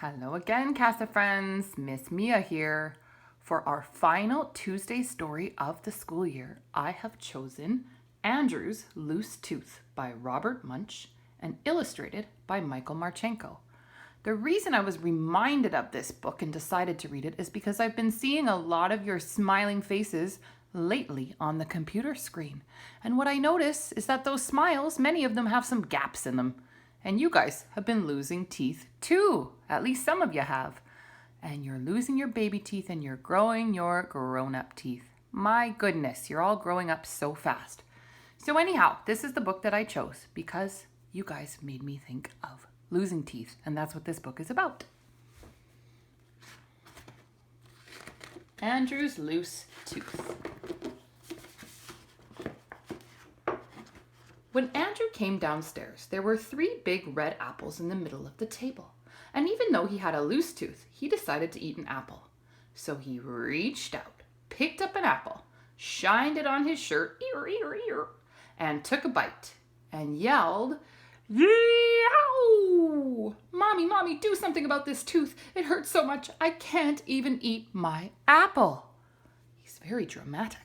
Hello again, Casa friends. Miss Mia here. For our final Tuesday story of the school year, I have chosen Andrew's Loose Tooth by Robert Munsch and illustrated by Michael Marchenko. The reason I was reminded of this book and decided to read it is because I've been seeing a lot of your smiling faces lately on the computer screen. And what I notice is that those smiles, many of them have some gaps in them. And you guys have been losing teeth too. At least some of you have. And you're losing your baby teeth and you're growing your grown-up teeth. My goodness, you're all growing up so fast. So anyhow, this is the book that I chose because you guys made me think of losing teeth. And that's what this book is about. Andrew's Loose Tooth. When Andrew came downstairs, there were 3 big red apples in the middle of the table. And even though he had a loose tooth, he decided to eat an apple. So he reached out, picked up an apple, shined it on his shirt, ear, ear, ear, and took a bite and yelled, "Yow! Mommy, Mommy, do something about this tooth. It hurts so much I can't even eat my apple." He's very dramatic.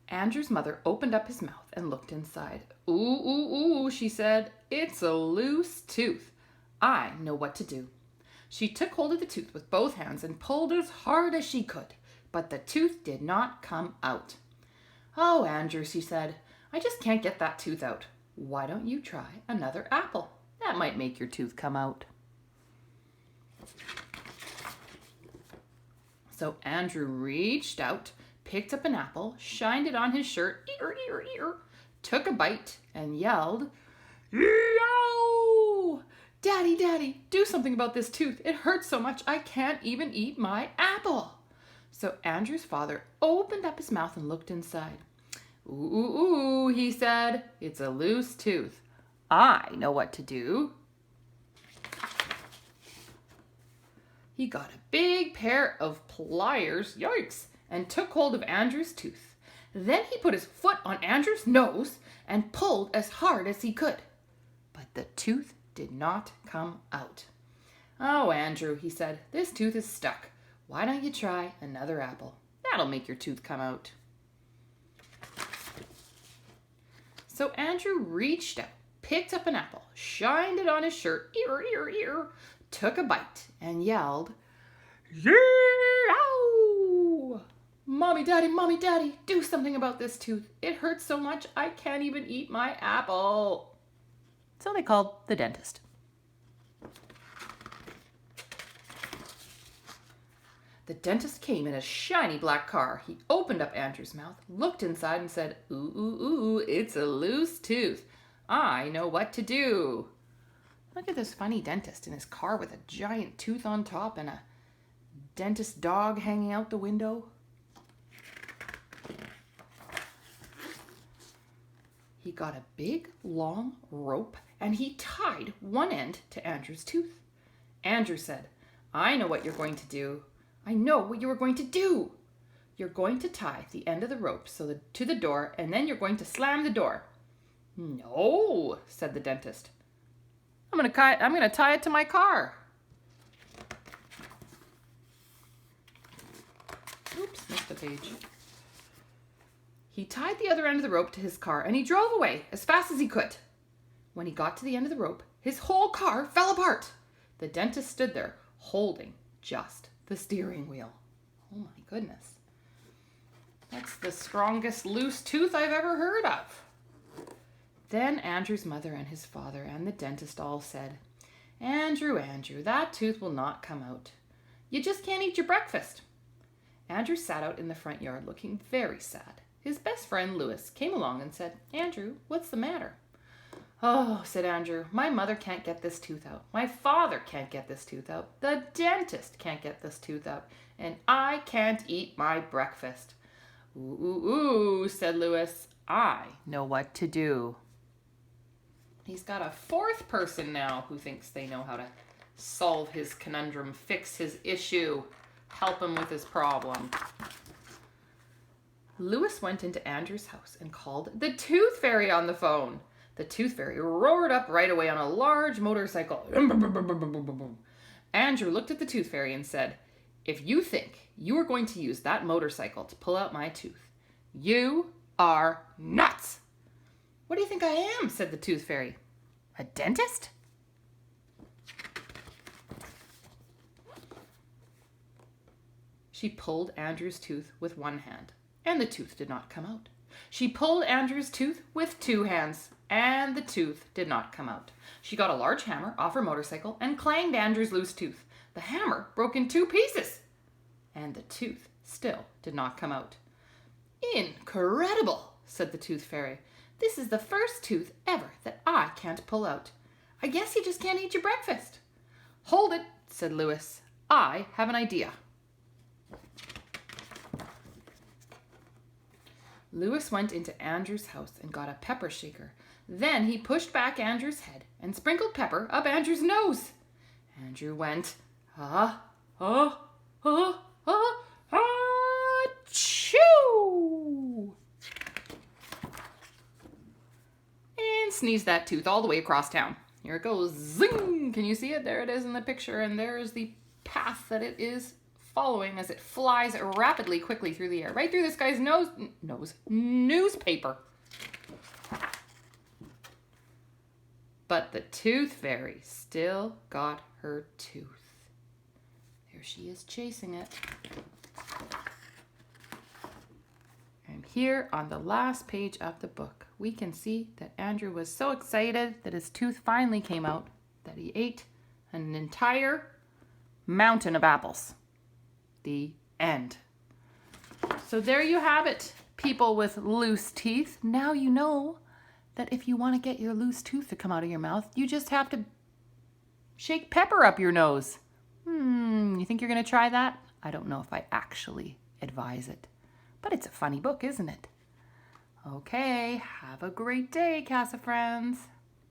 Andrew's mother opened up his mouth and looked inside. "Ooh, ooh, ooh," she said. "It's a loose tooth. I know what to do." She took hold of the tooth with both hands and pulled as hard as she could, but the tooth did not come out. "Oh, Andrew," she said, "I just can't get that tooth out. Why don't you try another apple? That might make your tooth come out." So Andrew reached out, picked up an apple, shined it on his shirt, ear, ear, ear, took a bite, and yelled, "Yow! Daddy, Daddy, do something about this tooth. It hurts so much I can't even eat my apple." So Andrew's father opened up his mouth and looked inside. "Ooh, ooh, ooh," he said. "It's a loose tooth. I know what to do." He got a big pair of pliers, yikes, and took hold of Andrew's tooth. Then he put his foot on Andrew's nose and pulled as hard as he could. But the tooth did not come out. "Oh, Andrew," he said, "this tooth is stuck. Why don't you try another apple? That'll make your tooth come out." So Andrew reached out, picked up an apple, shined it on his shirt, ear, ear, ear, took a bite, and yelled, "Yow! Mommy, Daddy, do something about this tooth. It hurts so much I can't even eat my apple." So they called the dentist. The dentist came in a shiny black car. He opened up Andrew's mouth, looked inside, and said, "Ooh, ooh, ooh, it's a loose tooth. I know what to do." Look at this funny dentist in his car with a giant tooth on top and a dentist dog hanging out the window. He got a big, long rope and he tied one end to Andrew's tooth. Andrew said, "I know what you're going to do. I know what you are going to do. You're going to tie the end of the rope to the door, and then you're going to slam the door." "No," said the dentist. I'm going to tie it to my car." Oops, missed a page. He tied the other end of the rope to his car and he drove away as fast as he could. When he got to the end of the rope, his whole car fell apart. The dentist stood there holding just the steering wheel. Oh my goodness. That's the strongest loose tooth I've ever heard of. Then Andrew's mother and his father and the dentist all said, Andrew, that tooth will not come out. You just can't eat your breakfast." Andrew sat out in the front yard looking very sad. His best friend, Louis, came along and said, "Andrew, what's the matter?" "Oh," said Andrew, "my mother can't get this tooth out. My father can't get this tooth out. The dentist can't get this tooth out. And I can't eat my breakfast." "Ooh, ooh, ooh," said Louis. "I know what to do." He's got a 4th person now who thinks they know how to solve his conundrum, fix his issue, help him with his problem. Louis went into Andrew's house and called the Tooth Fairy on the phone. The Tooth Fairy roared up right away on a large motorcycle. Andrew looked at the Tooth Fairy and said, "If you think you are going to use that motorcycle to pull out my tooth, you are nuts." "What do you think I am?" said the Tooth Fairy. "A dentist?" She pulled Andrew's tooth with one hand, and the tooth did not come out. She pulled Andrew's tooth with two hands, and the tooth did not come out. She got a large hammer off her motorcycle and clanged Andrew's loose tooth. The hammer broke in 2 pieces, and the tooth still did not come out. "Incredible," said the Tooth Fairy. "This is the first tooth ever that I can't pull out. I guess you just can't eat your breakfast." "Hold it," said Louis. "I have an idea." Louis went into Andrew's house and got a pepper shaker. Then he pushed back Andrew's head and sprinkled pepper up Andrew's nose. Andrew went, "Ah, ah, ah, ah, ah, achoo!" And sneezed that tooth all the way across town. Here it goes, zing! Can you see it? There it is in the picture, and there is the path that it is following as it flies rapidly, quickly through the air, right through this guy's newspaper. But the Tooth Fairy still got her tooth. There she is chasing it. And here on the last page of the book, we can see that Andrew was so excited that his tooth finally came out that he ate an entire mountain of apples. The end. So there you have it, people with loose teeth. Now you know that if you want to get your loose tooth to come out of your mouth, you just have to shake pepper up your nose. You think you're going to try that? I don't know if I actually advise it. But it's a funny book, isn't it? Okay, have a great day, Casa Friends.